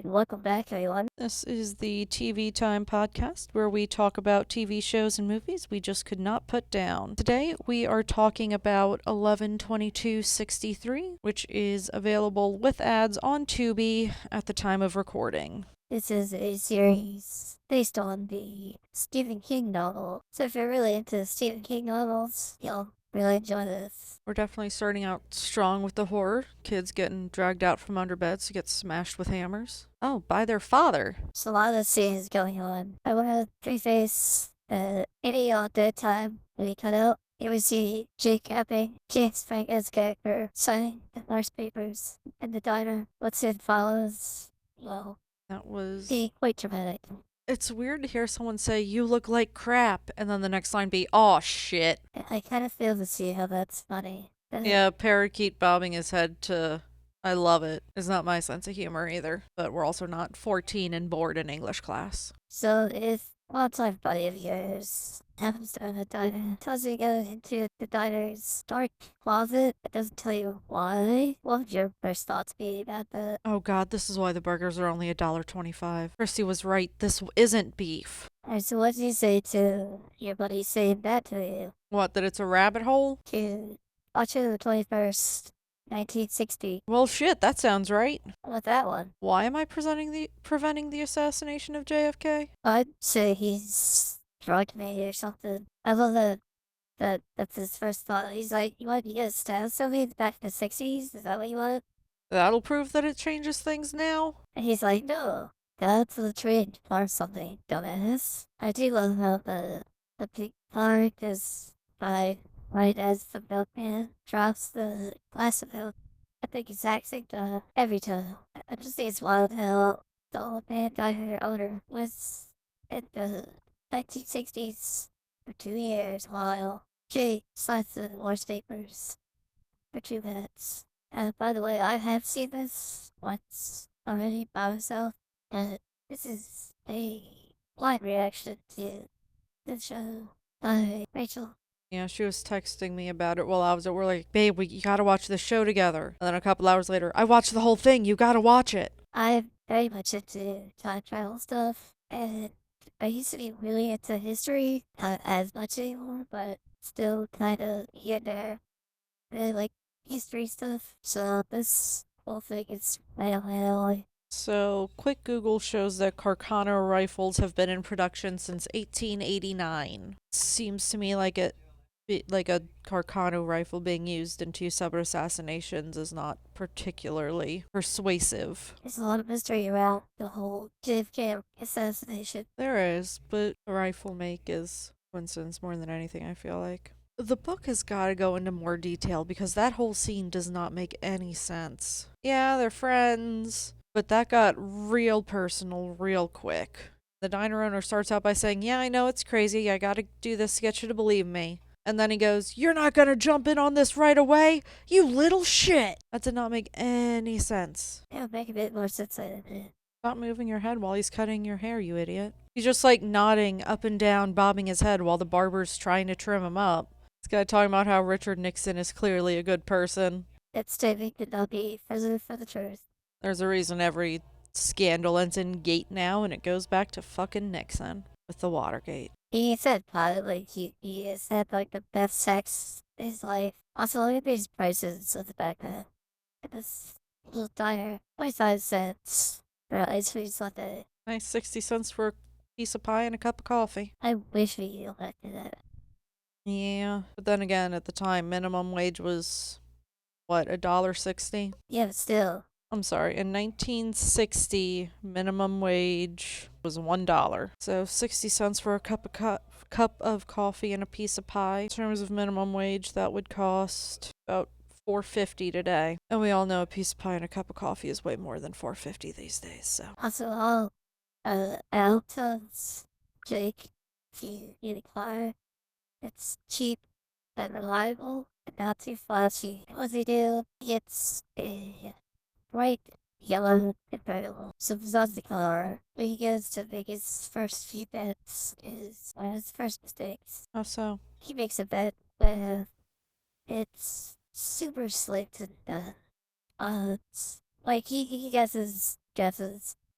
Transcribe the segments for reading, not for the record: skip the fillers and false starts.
Welcome back, everyone. This is the TV Time podcast where we talk about TV shows and movies we just could not put down. Today we are talking about 11/22/63, which is available with ads on Tubi at the time of recording. This is a series based on the Stephen King novel. So if you're really into Stephen King novels, you'll really enjoy this. We're definitely starting out strong with the horror. Kids getting dragged out from under beds to get smashed with hammers. Oh, by their father. There's a lot of scenes going on. I want to preface any on dead time that we cut out. You would see Jake Epping, James Franco's character, signing the nurse papers in the diner. What's it follows, well, That was... be quite dramatic. It's weird to hear someone say, "You look like crap," and then the next line be, "Aw, shit." I kind of feel to see how that's funny. Yeah, parakeet bobbing his head to "I love it" is not my sense of humor either. But we're also not 14 and bored in English class. So if one time buddy of yours happens to own a diner, tells you to go into the diner's dark closet, it doesn't tell you why, what would your first thoughts be about that? Oh god, this is why the burgers are only $1.25. Christy was right, this isn't beef. Alright, so what do you say to your buddy saying that to you? What, that it's a rabbit hole? To October the 21st, 1960. Well shit, that sounds right. How about that one? Why am I preventing the assassination of JFK? I'd say he's drugged me or something. I love that's his first thought. He's like, you want to get stabbed somebody back in the 60s? Is that what you want? That'll prove that it changes things now. And he's like, no, that's the train or something, dumbass. I do love how the big part is right as the milkman drops the glass of milk at the exact same time every time. I just think it's wild how the old man diner owner was in the 1960s for 2 years while Jay signs the divorce papers for 2 minutes. And by the way, I have seen this once already by myself, and this is a blind reaction to the show by Rachel. Yeah, she was texting me about it while I was at work, like, "Babe, you gotta watch this show together." And then a couple hours later, "I watched the whole thing, you gotta watch it." I'm very much into time travel stuff, and I used to be really into history, not as much anymore, but still kind of here and there. Really like history stuff, so this whole thing is right up my alley. So, quick Google shows that Carcano rifles have been in production since 1889. Seems to me like like a Carcano rifle being used in 2 separate assassinations is not particularly persuasive. There's a lot of mystery around the whole JFK assassination. There is, but the rifle make is coincidence more than anything, I feel like. The book has got to go into more detail because that whole scene does not make any sense. Yeah, they're friends, but that got real personal real quick. The diner owner starts out by saying, "Yeah, I know it's crazy. I gotta do this to get you to believe me." And then he goes, "You're not gonna jump in on this right away? You little shit!" That did not make any sense. It would make a bit more sense than it. Stop moving your head while he's cutting your hair, you idiot. He's just like nodding up and down, bobbing his head while the barber's trying to trim him up. This guy talking about how Richard Nixon is clearly a good person. That statement could not be further from the truth. There's a reason every scandal ends in gate now, and it goes back to fucking Nixon with the Watergate. He said probably he has had like the best sex in his life. Also, look at these prices of the backpack. At this little diner, 25 cents for ice cream sundae. Nice 60 cents for a piece of pie and a cup of coffee. I wish we elected that. Yeah, but then again, at the time, minimum wage was, what, $1.60? Yeah, but still. I'm sorry, in 1960, minimum wage was $1. So 60 cents for a cup of coffee and a piece of pie. In terms of minimum wage, that would cost about $4.50 today. And we all know a piece of pie and a cup of coffee is way more than $4.50 these days, so. Also, all Alto's Jake, if you need a car, it's cheap and reliable and not too flashy. What they do, it's a bright yellow convertible. So besides the car, when he goes to make his first few bets is one of his first mistakes. How so? He makes a bet where it's super slick and it's like he guesses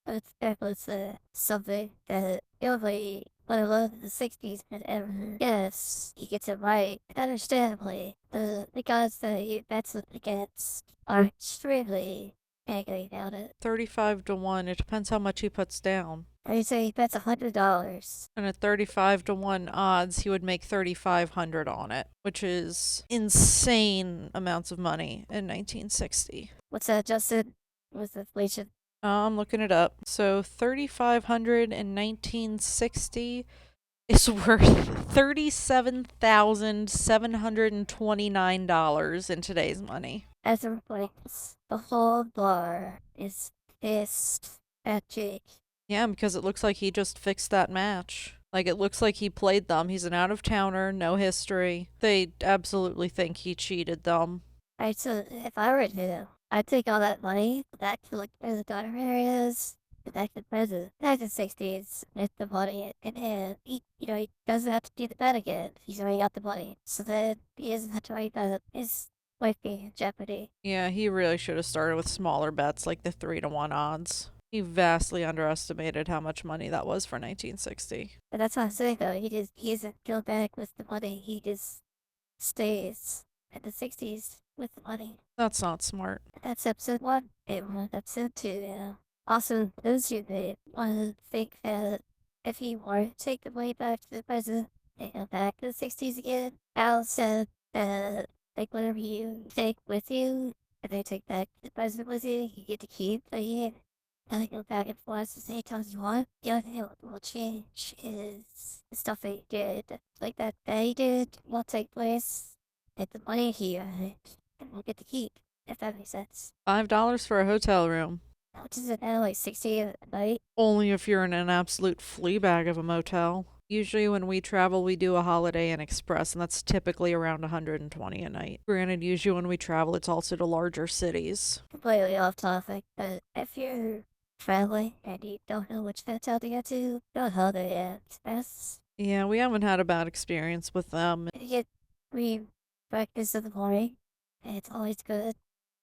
That was something that nobody, let alone the 60s, had ever guessed. He gets it right. Understandably, the gods that he bets against are extremely angry about it. 35 to 1. It depends how much he puts down. They say he bets $100. And at 35 to 1 odds, he would make 3,500 on it, which is insane amounts of money in 1960. What's that, Justin? With inflation? I'm looking it up. So 3,500 in 1960 is worth $37,729 in today's money. As a replace, the whole bar is pissed at Jake. Yeah, because it looks like he just fixed that match. Like, it looks like he played them. He's an out-of-towner, no history. They absolutely think he cheated them. Right, so if I were to, I'd take all that money back to like where the daughter areas, back to present, back to 60s, with the money in hand. He doesn't have to do the bet again. He's already got the money. So then he doesn't have to worry about his life being in jeopardy. Yeah, he really should have started with smaller bets, like the 3 to 1 odds. He vastly underestimated how much money that was for 1960. But that's what I'm saying though. He doesn't go back with the money. He just stays in the 60s with the money. That's not smart. That's episode 1. Episode 2, yeah. Also, those of you that want to think that if you want to take the money back to the present and go back to the 60s again, Al said that, like, whatever you take with you, and they take back to the present with you, you get to keep, but you can go back and forth as many times as you want. The only thing that will change is the stuff that you did. Like that he did will take place, and the money he earned, and we'll get to keep, if that makes sense. $5 for a hotel room. Which is now like 60 a night. Only if you're in an absolute flea bag of a motel. Usually when we travel, we do a Holiday Inn Express, and that's typically around $120 a night. Granted, usually when we travel, it's also to larger cities. Completely off topic, but if you're traveling and you don't know which hotel to get to, go Holiday Inn Express. Yeah, we haven't had a bad experience with them. You get free breakfast in the morning, and it's always good.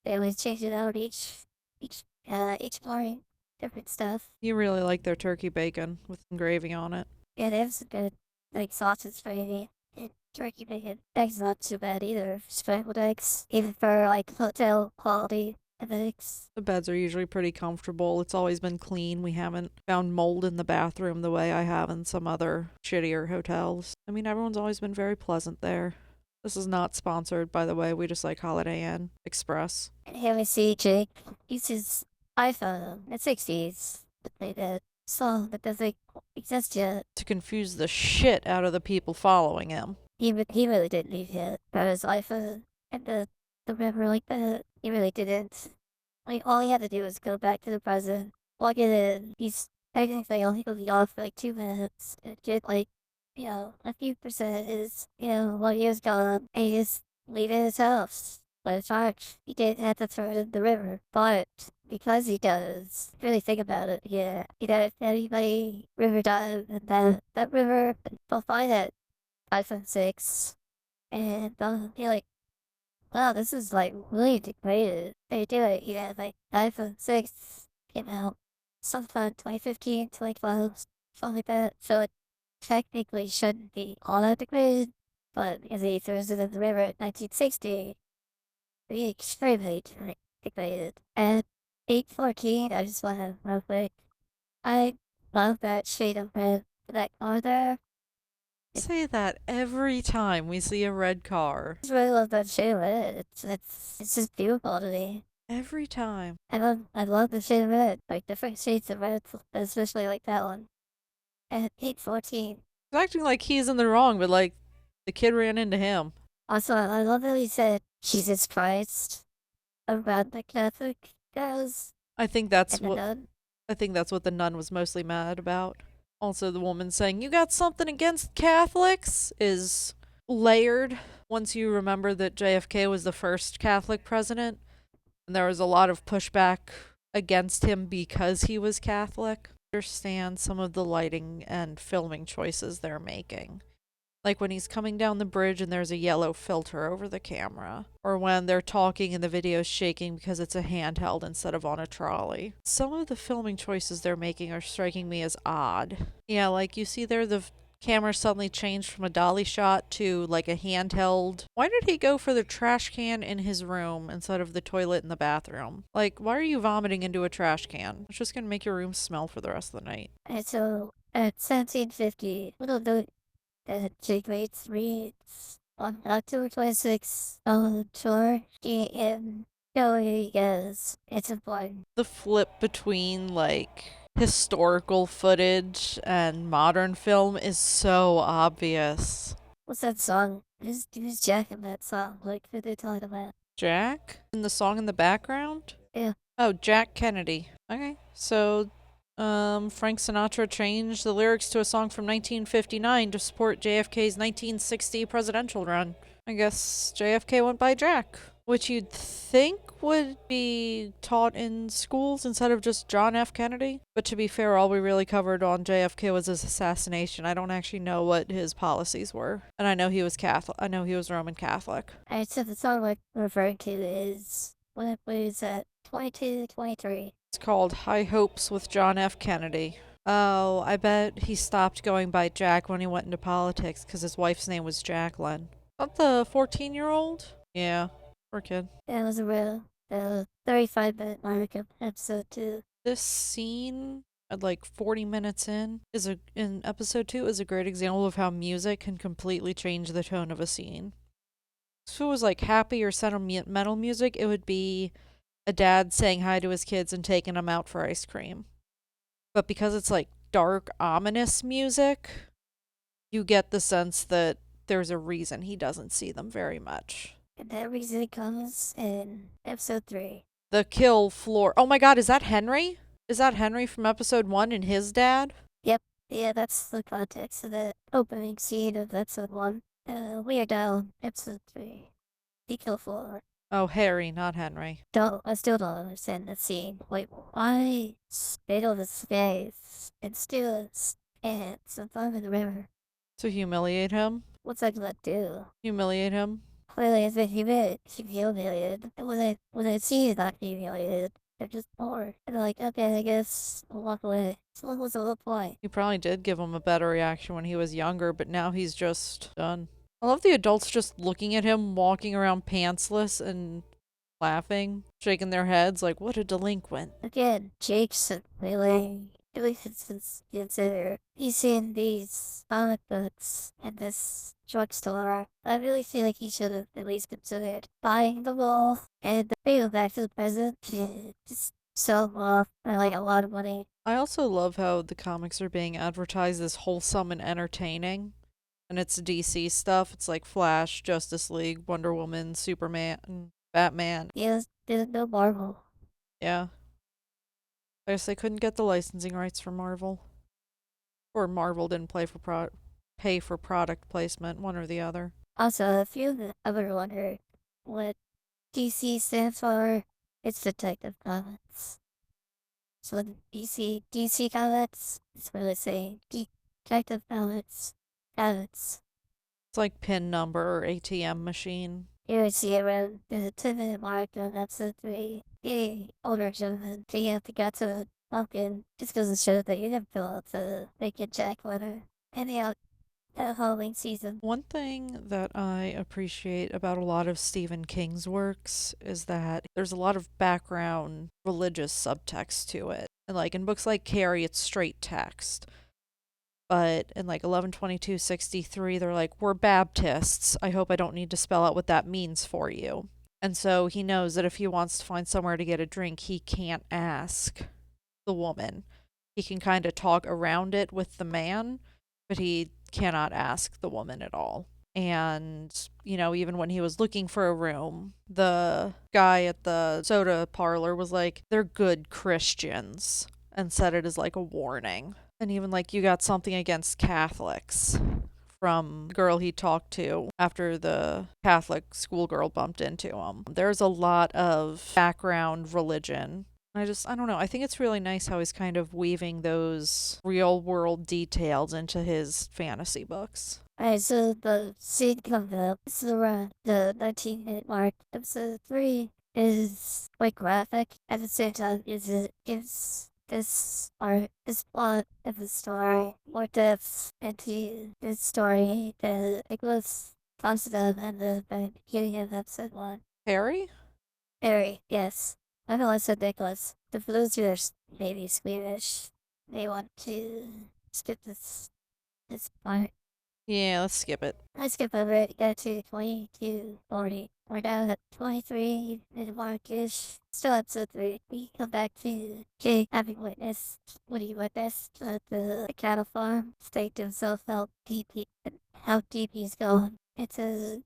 They always change it out each morning, different stuff. You really like their turkey bacon with some gravy on it. Yeah, they have some good, like, sausage gravy and turkey bacon. Eggs not too bad either. Scrambled eggs, even for, like, hotel quality of eggs. The beds are usually pretty comfortable. It's always been clean. We haven't found mold in the bathroom the way I have in some other shittier hotels. I mean, everyone's always been very pleasant there. This is not sponsored, by the way. We just like Holiday Inn Express. And here we see Jake uses iPhone in the 60s to play that song that doesn't exist yet. To confuse the shit out of the people following him. He really didn't need it. But his iPhone and the river like that, he really didn't. Like, all he had to do was go back to the present, plug it in. He's technically only going to be off for like 2 minutes and get like, a few percent is, while he was gone, and he just leave his house. But charge, he didn't have to throw it in the river. But because he does, really think about it, yeah. If anybody river dive and that river, they'll find that iPhone 6 and they'll be like, wow, this is like really degraded. They do it, like iPhone 6 came out sometime 2015, 2012, something like that. So it technically shouldn't be all that degraded, but because he throws it in the river in 1960, be extremely degraded. And 814, I just want to real quick. I love that shade of red for that car there. Say that every time we see a red car. I just really love that shade of red. It's just beautiful to me. Every time. I love the shade of red, like different shades of red, especially like that one. And 814. He's acting like he's in the wrong, but like the kid ran into him. Also, I love that he said Jesus Christ around the Catholic guys. I think that's And the what nun. I think that's what the nun was mostly mad about. Also, the woman saying, "You got something against Catholics?" is layered once you remember that JFK was the first Catholic president, and there was a lot of pushback against him because he was Catholic. I understand some of the lighting and filming choices they're making. Like when he's coming down the bridge and there's a yellow filter over the camera. Or when they're talking and the video's shaking because it's a handheld instead of on a trolley. Some of the filming choices they're making are striking me as odd. Yeah, like you see there the camera suddenly changed from a dolly shot to like a handheld. Why did he go for the trash can in his room instead of the toilet in the bathroom? Like, why are you vomiting into a trash can? It's just gonna make your room smell for the rest of the night. And so at 1750, little note that Jake Waits reads on October 26th, tour GM Joey is it's important. The flip between like historical footage and modern film is so obvious. What's that song? Who's Jack in that song? Like, who they talking about? Jack? And the song in the background? Yeah. Oh, Jack Kennedy. Okay. So, Frank Sinatra changed the lyrics to a song from 1959 to support JFK's 1960 presidential run. I guess JFK went by Jack, which you'd think would be taught in schools instead of just John F. Kennedy. But to be fair, all we really covered on JFK was his assassination. I don't actually know what his policies were. And I know he was Catholic. I know he was Roman Catholic. Alright, so the song we're referring to is, what is that? 22, 23. It's called High Hopes with John F. Kennedy. Oh, I bet he stopped going by Jack when he went into politics because his wife's name was Jacqueline. Not the 14-year-old? Yeah, poor kid. That was a real 35-minute mark of episode 2. This scene at like 40 minutes in episode 2 is a great example of how music can completely change the tone of a scene. If it was like happy or sentimental music, it would be a dad saying hi to his kids and taking them out for ice cream. But because it's like dark, ominous music, you get the sense that there's a reason he doesn't see them very much. And that reason comes in episode 3. The kill floor. Oh my god, is that Henry? Is that Henry from episode 1 and his dad? Yep. Yeah, that's the context of the opening scene of episode 1. We are down episode 3. The kill floor. Oh, Harry, not Henry. I still don't understand that scene. Wait, why spit on the space and steal his ants and throw them in the river? To humiliate him? What's that gonna do? Humiliate him? Clearly, it's been humiliated. And when I see it not humiliated, they're just bored. And they're like, okay, I guess I'll walk away. So what was the whole point? He probably did give him a better reaction when he was younger, but now he's just done. I love the adults just looking at him walking around pantsless and laughing, shaking their heads like, what a delinquent. Again, Jake's really consider he's seen these comic books and this drugstore. I really feel like he should have at least considered buying the ball and bring them back to the present. Just sell them off for like a lot of money. I also love how the comics are being advertised as wholesome and entertaining. And it's DC stuff. It's like Flash, Justice League, Wonder Woman, Superman, Batman. Yes, there's no Marvel. Yeah. I guess they couldn't get the licensing rights for Marvel. Or Marvel didn't pay for product placement, one or the other. Also, if you ever wonder what DC stands for, it's Detective Comics. So DC Comics, it's really saying Detective Comics. It's like PIN number or ATM machine. You would see around the 10-minute mark of episode 3. The older gentleman, they have to get to the pumpkin just because it showed that you have to fill out the naked Jack letter. And the Halloween season. One thing that I appreciate about a lot of Stephen King's works is that there's a lot of background religious subtext to it. And like in books like Carrie, it's straight text. But in like 11/22/63, they're like, we're Baptists. I hope I don't need to spell out what that means for you. And so he knows that if he wants to find somewhere to get a drink, he can't ask the woman. He can kind of talk around it with the man, but he cannot ask the woman at all. And, even when he was looking for a room, the guy at the soda parlor was like, they're good Christians, and said it as like a warning. And even like, you got something against Catholics from the girl he talked to after the Catholic schoolgirl bumped into him. There's a lot of background religion. I don't know. I think it's really nice how he's kind of weaving those real world details into his fantasy books. Alright, so the scene comes up. It's around the 19-minute mark. Episode 3 is quite graphic. At the same time, it gives this plot of the story more depth into this story that Nicholas talks about at the beginning of episode 1. Harry? Harry, yes. I know I said Nicholas. The blues are maybe squeamish. They want to skip this part. Yeah, let's skip it. I skip over it, get to 22:40. We're down at 23 in Markish. Still episode 3. We come back to Jake having witnessed what he witnessed at the cattle farm. Staked himself how deep he's going. It's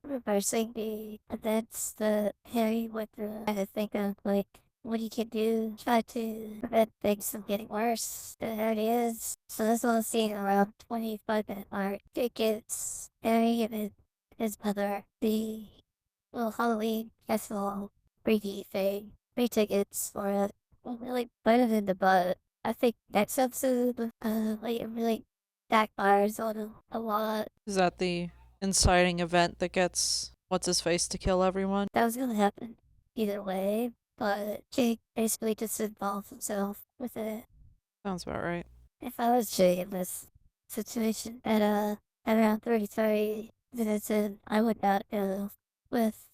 reversing the events that Harry went through. I think of like what he can do, try to prevent things from getting worse. There it is. So this little scene around 25-minute mark. It gives Harry and his mother the little Halloween festival freaky thing. Free tickets for it. Really bite it in the butt. I think next episode, like it really backfires on him a lot. Is that the inciting event that gets what's his face to kill everyone? That was gonna happen either way, but Jake basically just involved himself with it. Sounds about right. If I was Jake in this situation at around 30 minutes in, I would not go with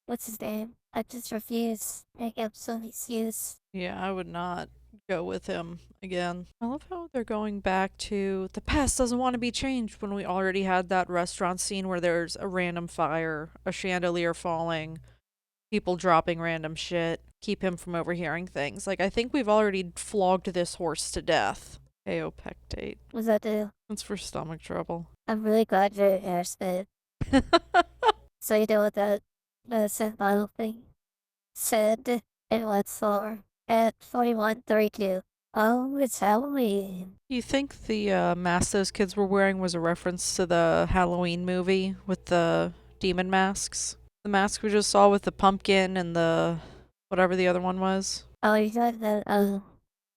what's his name? I just refuse. Make up some excuse. Yeah, I would not go with him again. I love how they're going back to the past doesn't want to be changed when we already had that restaurant scene where there's a random fire, a chandelier falling, people dropping random shit, keep him from overhearing things. Like, I think we've already flogged this horse to death. Aopectate. What's that do? It's for stomach trouble. I'm really glad your hair spit. So you know what that scent bottle thing said? It was for at 41:32. Oh, it's Halloween. You think the mask those kids were wearing was a reference to the Halloween movie with the demon masks? The mask we just saw with the pumpkin and the whatever the other one was? Oh, you got that,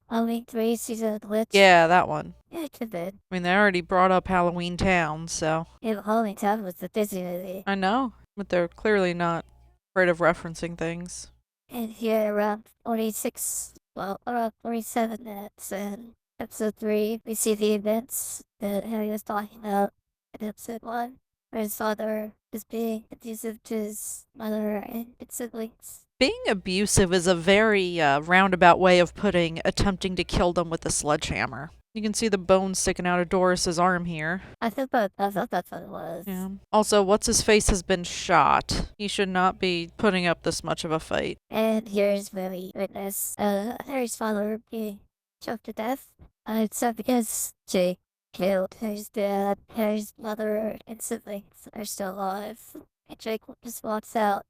Halloween 3 season of the witch? Yeah, that one. Yeah, it could be. I mean, they already brought up Halloween Town, so. Yeah, Halloween Town was the Disney movie. I know, but they're clearly not afraid of referencing things. And here around 46, well, around 47 minutes in episode 3, we see the events that Harry was talking about in episode 1, where his father is being abusive to his mother and his siblings. Being abusive is a very roundabout way of putting attempting to kill them with a sledgehammer. You can see the bone sticking out of Doris's arm here. I thought that's what it was. Yeah. Also, what's his face has been shot. He should not be putting up this much of a fight. And here's where we witness Harry's father being choked to death. It's because Jake killed Harry's dad. Harry's mother and siblings are still alive. And Jake just walks out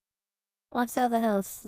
of the house,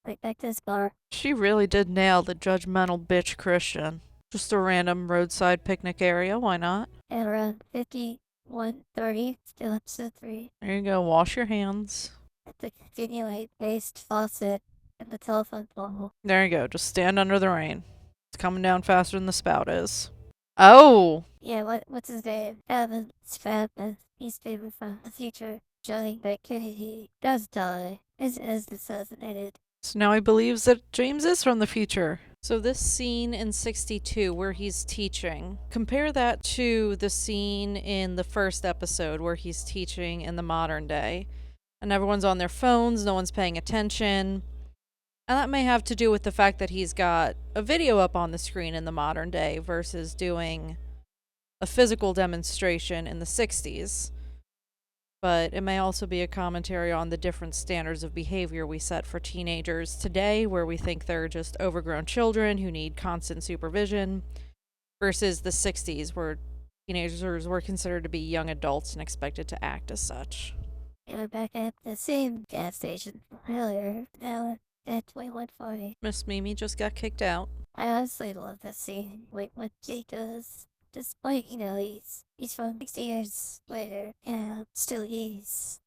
like back to his car. She really did nail the judgmental bitch Christian. Just a random roadside picnic area, why not? And around 51:30, still episode 3, There you go, wash your hands. at the continuate-based faucet in the telephone pole. There you go, just stand under the rain. It's coming down faster than the spout is. Oh! Yeah, what's his name? Evan Spavin. He's favorite from the future, showing that Kennedy does die, is assassinated. So now he believes that James is from the future. So this scene in 62 where he's teaching, compare that to the scene in the first episode where he's teaching in the modern day. And everyone's on their phones, no one's paying attention. And that may have to do with the fact that he's got a video up on the screen in the modern day versus doing a physical demonstration in the 60s. But it may also be a commentary on the different standards of behavior we set for teenagers today, where we think they're just overgrown children who need constant supervision, versus the 60s, where teenagers were considered to be young adults and expected to act as such. We're back at the same gas station from earlier, now at 21:40. Miss Mimi just got kicked out. I honestly love this scene. Wait, what Jake does. Despite, he's from 60 years later, and still he's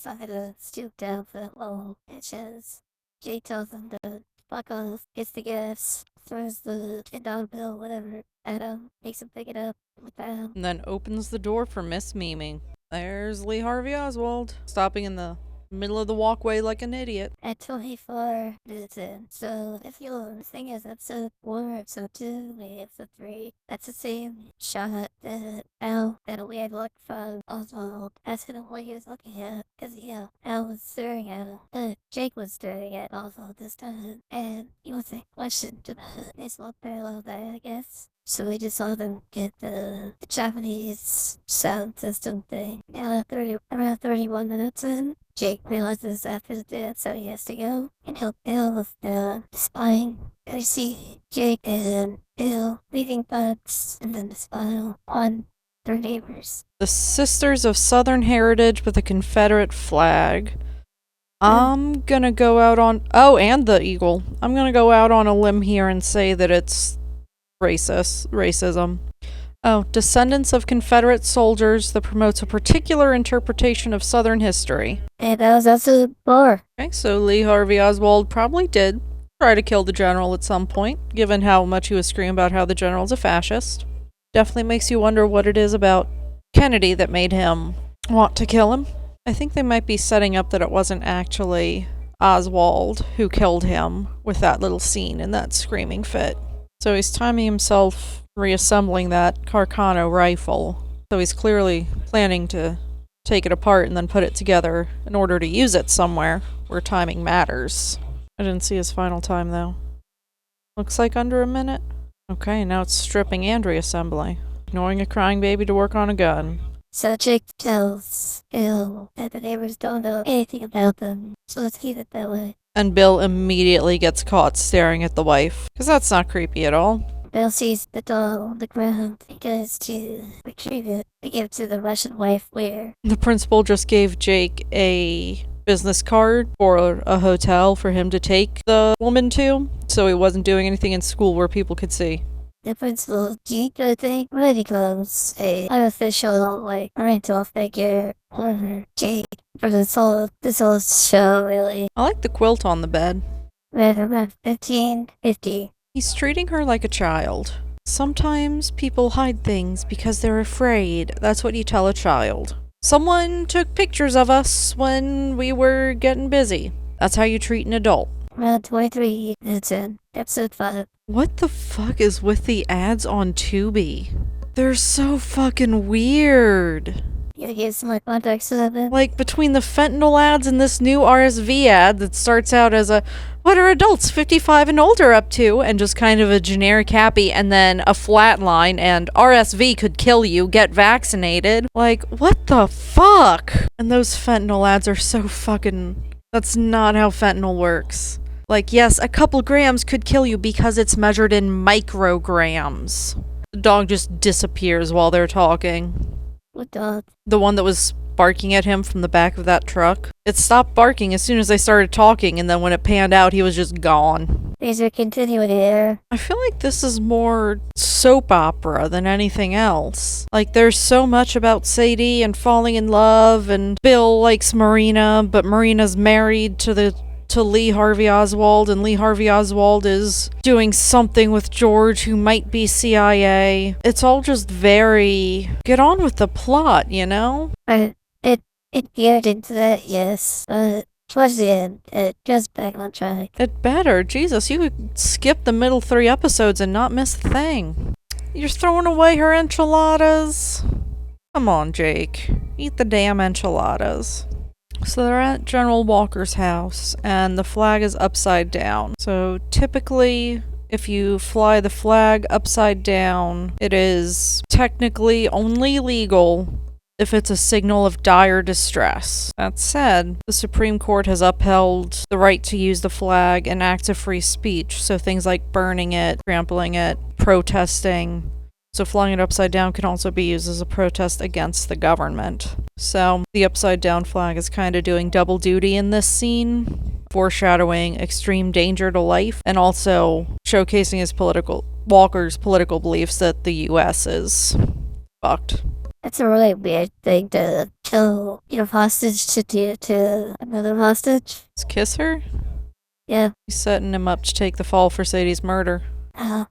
not gonna stoop down for that low. It says Jake tells him to fuck off, gets the gifts, throws the $10 bill, whatever, at him, makes him pick it up with them. And then opens the door for Miss Mimi. There's Lee Harvey Oswald, stopping in the middle of the walkway like an idiot. At 24 minutes in. So if you're thinking is episode 4, episode 2, maybe episode 3, that's the same shot that we had looked from Oswald. That's what he was looking at. Because, Al was staring at him. Jake was staring at Oswald this time. And he was a question to the nice little parallel there, I guess. So we just saw them get the Japanese sound system thing. Now around 31 minutes in, Jake realizes after the dance so he has to go and help Bill with the spying. I see Jake and Bill leaving bugs and then the spy on their neighbors. The Sisters of Southern Heritage with a Confederate flag. I'm gonna go out on... Oh, and the eagle. I'm gonna go out on a limb here and say that it's racism. Oh, descendants of Confederate soldiers that promotes a particular interpretation of Southern history. And that was also Bar. Okay, so Lee Harvey Oswald probably did try to kill the general at some point, given how much he was screaming about how the general's a fascist. Definitely makes you wonder what it is about Kennedy that made him want to kill him. I think they might be setting up that it wasn't actually Oswald who killed him with that little scene and that screaming fit. So he's timing himself reassembling that Carcano rifle. So he's clearly planning to take it apart and then put it together in order to use it somewhere where timing matters. I didn't see his final time though. Looks like under a minute. Okay, now it's stripping and reassembling. Ignoring a crying baby to work on a gun. So Jake tells Bill that the neighbors don't know anything about them. So let's keep it that way. And Bill immediately gets caught staring at the wife. Because that's not creepy at all. Bill sees the doll on the ground and goes to retrieve it to give to the Russian wife where The principal just gave Jake a business card for a hotel for him to take the woman to, so he wasn't doing anything in school where people could see. the principal Jake, I think, really becomes a unofficial, parental figure for Jake for this whole show, really. I like the quilt on the bed. Right around 1550. He's treating her like a child. Sometimes people hide things because they're afraid. That's what you tell a child. Someone took pictures of us when we were getting busy. That's how you treat an adult. Around 23 minutes in, episode 5. What the fuck is with the ads on Tubi? They're so fucking weird. You give some more context to that then? Like, between the fentanyl ads and this new RSV ad that starts out as a, what are adults 55 and older up to? And just kind of a generic happy, and then a flat line, and RSV could kill you, get vaccinated. Like, what the fuck? And those fentanyl ads are so fucking... That's not how fentanyl works. Like, yes, a couple grams could kill you because it's measured in micrograms. The dog just disappears while they're talking. What dog? The one that was barking at him from the back of that truck. It stopped barking as soon as they started talking, and then when it panned out, he was just gone. These are continuing here. I feel like this is more soap opera than anything else. Like, there's so much about Sadie and falling in love, and Bill likes Marina, but Marina's married to Lee Harvey Oswald, and Lee Harvey Oswald is doing something with George who might be CIA. It's all just very... Get on with the plot, you know? It geared into that, yes, but towards the end, it goes back on track. It better. Jesus, you could skip the middle 3 episodes and not miss a thing. You're throwing away her enchiladas? Come on, Jake. Eat the damn enchiladas. So they're at General Walker's house, and the flag is upside down. So typically, if you fly the flag upside down, it is technically only legal if it's a signal of dire distress. That said, the Supreme Court has upheld the right to use the flag in acts of free speech, so things like burning it, trampling it, protesting. So flying it upside down can also be used as a protest against the government. So the upside down flag is kind of doing double duty in this scene, foreshadowing extreme danger to life, and also showcasing Walker's political beliefs that the US is fucked. That's a really weird thing to tell your hostage to do to another hostage. Let's kiss her? Yeah. He's setting him up to take the fall for Sadie's murder. I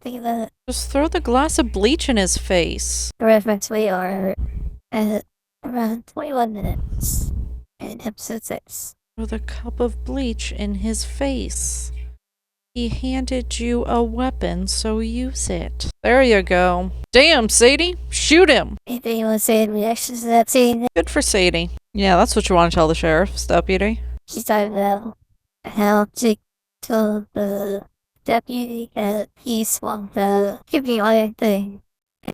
think that Just throw the glass of bleach in his face. the reference we are at around 21 minutes in episode 6. Throw the cup of bleach in his face. He handed you a weapon, so use it. There you go. Damn, Sadie. Shoot him. Anything you want to say in reaction to that scene? Good for Sadie. Yeah, that's what you want to tell the sheriff's deputy. She's talking about how Jake told the deputy that he swung the QBI thing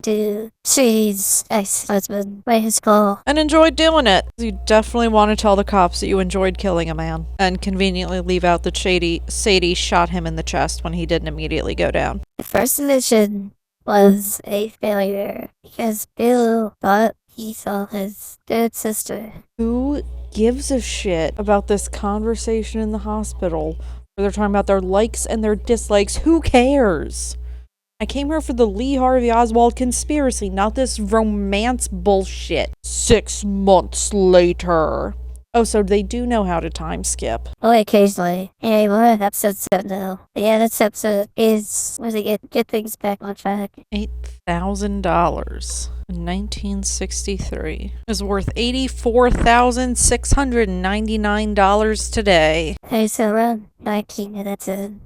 to Shady's ex-husband by his call. And enjoyed doing it. You definitely want to tell the cops that you enjoyed killing a man. And conveniently leave out that Sadie shot him in the chest when he didn't immediately go down. The first mission was a failure because Bill thought he saw his dead sister. Who gives a shit about this conversation in the hospital where they're talking about their likes and their dislikes? Who cares? I came here for the Lee Harvey Oswald conspiracy, not this romance bullshit. 6 months later. Oh, so they do know how to time skip. Oh, occasionally. Anyway, we're at episode 7 now. Yeah, this episode is where they get things back on track. $8,000 in 1963 is worth $84,699 today. Okay, so around 19 minutes in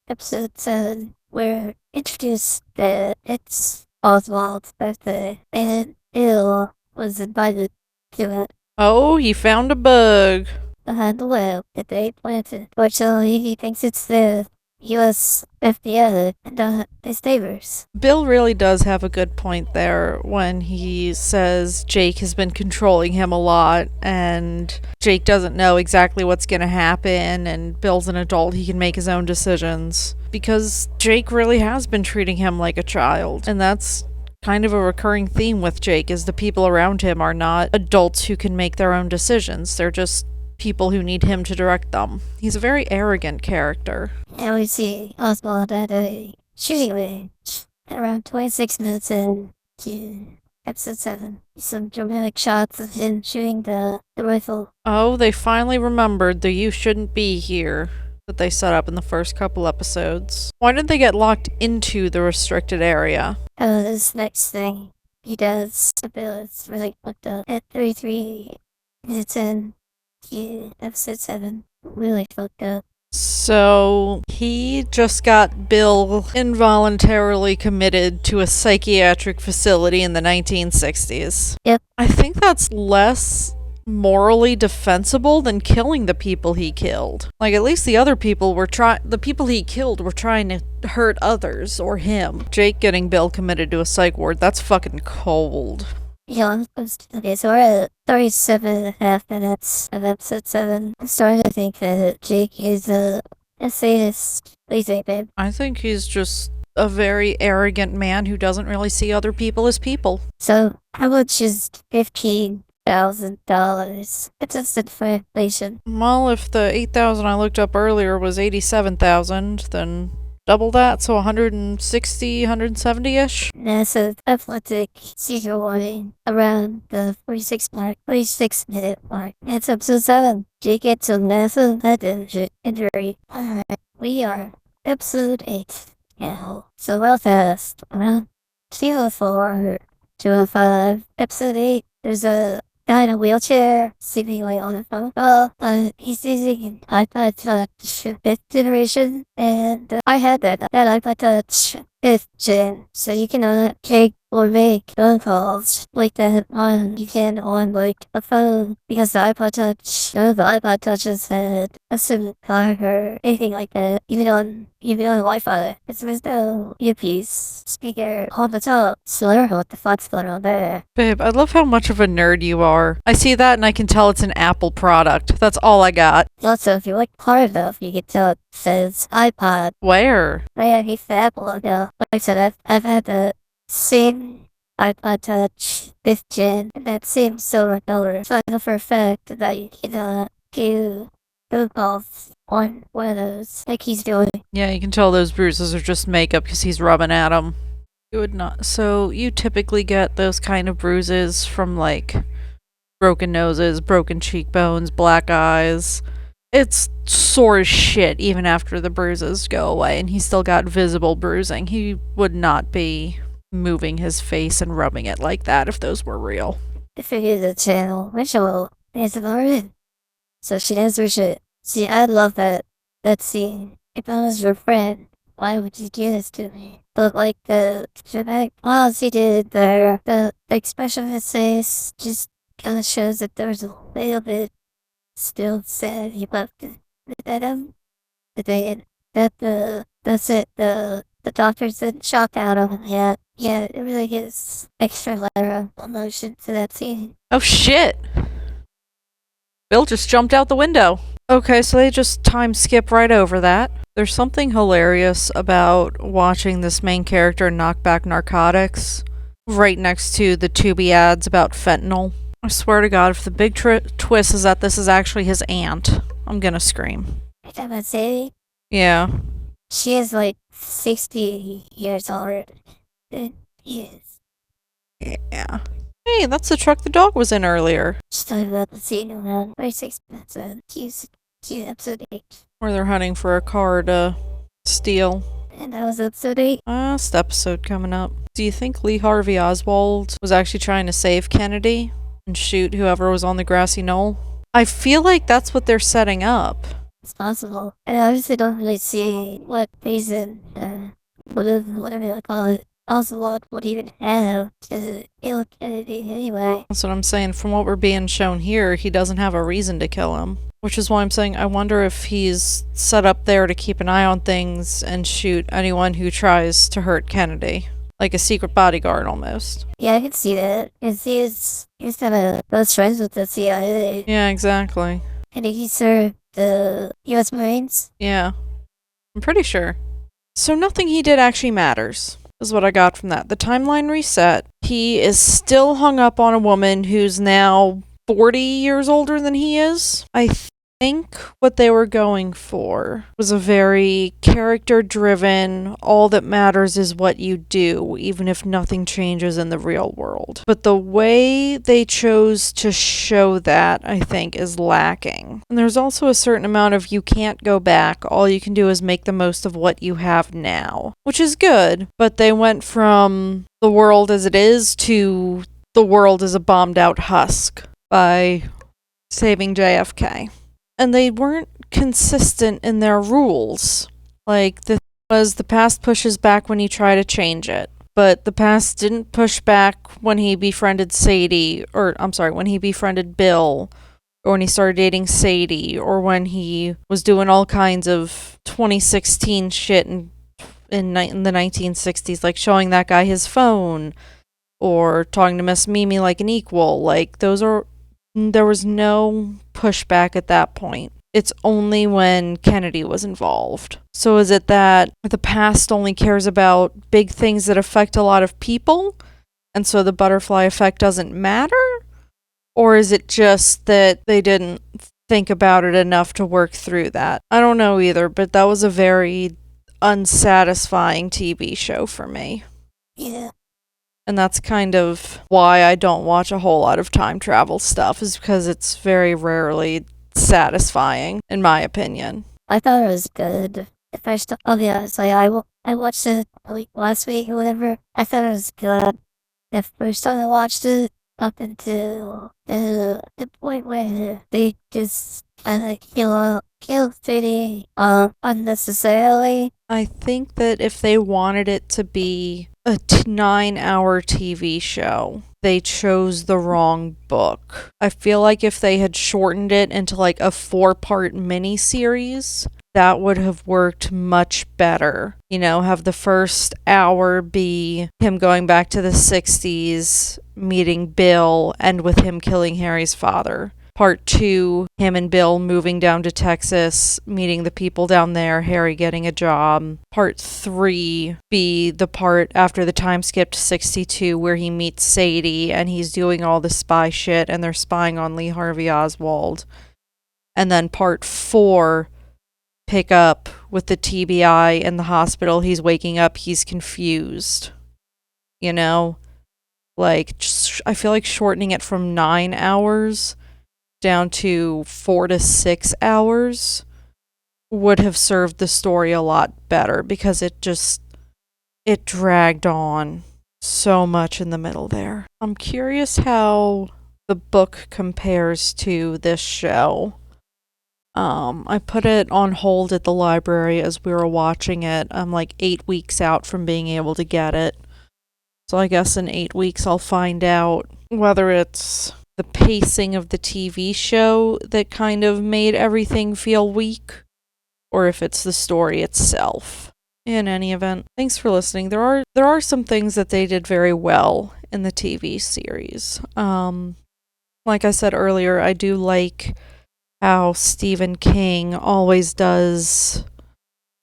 episode 7, we're introduced that it's Oswald's birthday, and Bill was invited to it. Oh, he found a bug. Behind the web that they planted. Fortunately, he thinks it's the US FBI and not his neighbors. Bill really does have a good point there when he says Jake has been controlling him a lot and Jake doesn't know exactly what's going to happen, and Bill's an adult, he can make his own decisions. Because Jake really has been treating him like a child, and that's kind of a recurring theme with Jake, is the people around him are not adults who can make their own decisions. They're just people who need him to direct them. He's a very arrogant character. And we see Oswald at a shooting range around 26 minutes in to episode 7. Some dramatic shots of him shooting the rifle. Oh, they finally remembered the "you shouldn't be here" that they set up in the first couple episodes. Why did they get locked into the restricted area? This next thing he does, the bill is really fucked up. At 33 minutes in to episode 7, really fucked up. So he just got Bill involuntarily committed to a psychiatric facility in the 1960s. Yep. I think that's less morally defensible than killing the people he killed. Like, at least the other people were the people he killed were trying to hurt others or him. Jake getting Bill committed to a psych ward, that's fucking cold. Yeah, okay, so we're at 37.5 minutes of episode 7. I'm starting to think that Jake is a sadist. What do you think, babe? I think he's just a very arrogant man who doesn't really see other people as people. So, how much is $15,000 adjusted for inflation? Well, if the 8,000 I looked up earlier was 87,000, then double that, so 160, 170-ish. NASA Athletic seizure warning around the 46-minute mark. It's episode 7. Jake gets a NASA head injury. Alright, we are episode 8 now. So real fast, around 204, 205, episode 8, there's a guy in a wheelchair, seemingly on a phone call. He's using an iPod Touch 5th generation, and I had that iPod Touch 5th gen, so you can take or make phone calls like that you can on like a phone, because the iPod Touch, none of the iPod Touches had a SIM card or anything like that, even on Wi-Fi. There's no earpiece speaker on the top, so I don't know what the fuck's going on there. Babe, I love how much of a nerd you are. I see that and I can tell it's an Apple product. That's all I got. Also, if you look hard enough, you can tell it says iPod. Where? Right underneath the Apple logo. Like I said, I've had the same iPod Touch 5th gen, and that same silver color. So I know for a fact that you can do phone calls on one of those, like he's doing. Yeah, you can tell those bruises are just makeup because he's rubbing at them. You would not. So you typically get those kind of bruises from like broken noses, broken cheekbones, black eyes. It's sore as shit even after the bruises go away, and he's still got visible bruising. He would not be moving his face and rubbing it like that if those were real. I figured the channel, Rachel, is Lauren. So she does her shit. See, I love that scene. If I was your friend, why would you do this to me? But like the dramatic pause he did there, the expression of his face just kind of shows that there's a little bit still sad he left that that's it. The doctors didn't shock out of him yet. Yeah, it really gives extra layer of emotion to that scene. Oh shit! Bill just jumped out the window. Okay, so they just time skip right over that. There's something hilarious about watching this main character knock back narcotics right next to the Tubi ads about fentanyl. I swear to God, if the big twist is that this is actually his aunt, I'm gonna scream. You're talking about Sadie? Yeah. She is like 60 years older than he is. Yeah. Hey, that's the truck the dog was in earlier. Just talking about the scene around 36 minutes of episode 8. Where they're hunting for a car to steal. And that was episode 8. Last episode coming up. Do you think Lee Harvey Oswald was actually trying to save Kennedy and shoot whoever was on the grassy knoll? I feel like that's what they're setting up. It's possible. And I obviously don't really see what reason, whatever you call it, Oswald would even have to kill Kennedy anyway. That's what I'm saying. From what we're being shown here, he doesn't have a reason to kill him. Which is why I'm saying I wonder if he's set up there to keep an eye on things and shoot anyone who tries to hurt Kennedy. Like a secret bodyguard almost. Yeah, I can see that. Because he's kind of close friends with the CIA. Yeah, exactly. And he served the U.S. Marines. Yeah. I'm pretty sure. So nothing he did actually matters, is what I got from that. The timeline reset. He is still hung up on a woman who's now 40 years older than he is. I think what they were going for was a very character-driven, all that matters is what you do, even if nothing changes in the real world. But the way they chose to show that, I think, is lacking. And there's also a certain amount of you can't go back, all you can do is make the most of what you have now. Which is good, but they went from the world as it is to the world as a bombed-out husk by saving JFK. And they weren't consistent in their rules. Like, the thing was, the past pushes back when you try to change it. But the past didn't push back when he befriended when he befriended Bill, or when he started dating Sadie, or when he was doing all kinds of 2016 shit in the 1960s, like showing that guy his phone, or talking to Miss Mimi like an equal. Like, there was no pushback at that point. It's only when Kennedy was involved. So is it that the past only cares about big things that affect a lot of people, and so the butterfly effect doesn't matter? Or is it just that they didn't think about it enough to work through that? I don't know either, but that was a very unsatisfying TV show for me. Yeah. And that's kind of why I don't watch a whole lot of time travel stuff, is because it's very rarely satisfying, in my opinion. I thought it was good. If I still, I'll be honest, I watched it like last week or whatever. I thought it was good. The first time I watched it, up until the point where they just kind of kill Sadie unnecessarily. I think that if they wanted it to be a 9-hour TV show, they chose the wrong book. I feel like if they had shortened it into like a 4-part miniseries, that would have worked much better. You know, have the first hour be him going back to the 60s, meeting Bill, and with him killing Harry's father. Part 2, him and Bill moving down to Texas, meeting the people down there, Harry getting a job. Part 3 be the part after the time skip to 62 where he meets Sadie and he's doing all the spy shit and they're spying on Lee Harvey Oswald. And then part 4 pick up with the TBI in the hospital. He's waking up, he's confused. You know? Like, I feel like shortening it from 9 hours down to 4 to 6 hours would have served the story a lot better, because it dragged on so much in the middle there. I'm curious how the book compares to this show. I put it on hold at the library as we were watching it. I'm like 8 weeks out from being able to get it. So I guess in 8 weeks I'll find out whether it's the pacing of the TV show that kind of made everything feel weak, or if it's the story itself. In any event, thanks for listening. There are some things that they did very well in the TV series. Like I said earlier, I do like how Stephen King always does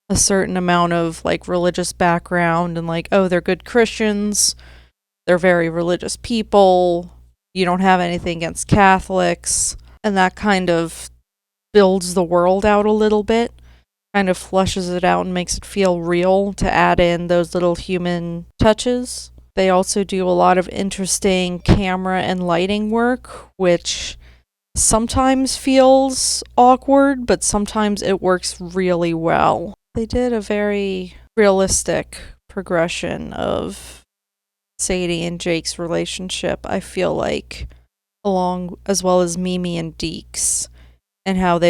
a certain amount of like religious background, and like, oh, they're good Christians, they're very religious people, you don't have anything against Catholics, and that kind of builds the world out a little bit, kind of flushes it out and makes it feel real to add in those little human touches. They also do a lot of interesting camera and lighting work, which sometimes feels awkward, but sometimes it works really well. They did a very realistic progression of Sadie and Jake's relationship, I feel like, along as well as Mimi and Deke's, and how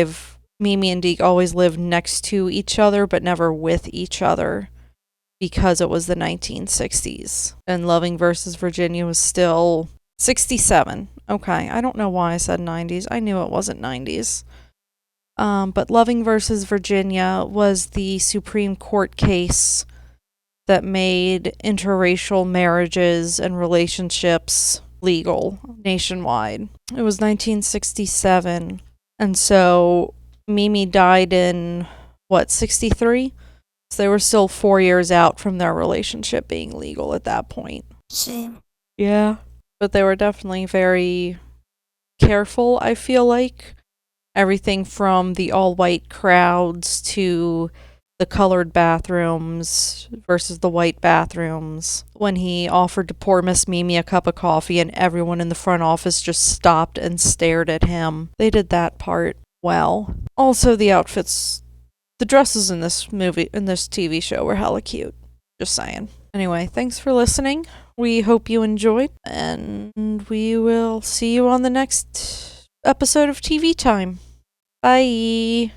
Mimi and Deke always lived next to each other but never with each other, because it was the 1960s. And Loving versus Virginia was still 67. Okay, I don't know why I said 90s. I knew it wasn't 90s. But Loving versus Virginia was the Supreme Court case that made interracial marriages and relationships legal nationwide. It was 1967. And so Mimi died in, 63? So they were still 4 years out from their relationship being legal at that point. Shame. Yeah. But they were definitely very careful, I feel like. Everything from the all-white crowds to the colored bathrooms versus the white bathrooms. When he offered to pour Miss Mimi a cup of coffee and everyone in the front office just stopped and stared at him. They did that part well. Also, the outfits, the dresses in this TV show were hella cute. Just saying. Anyway, thanks for listening. We hope you enjoyed, and we will see you on the next episode of TV Time. Bye.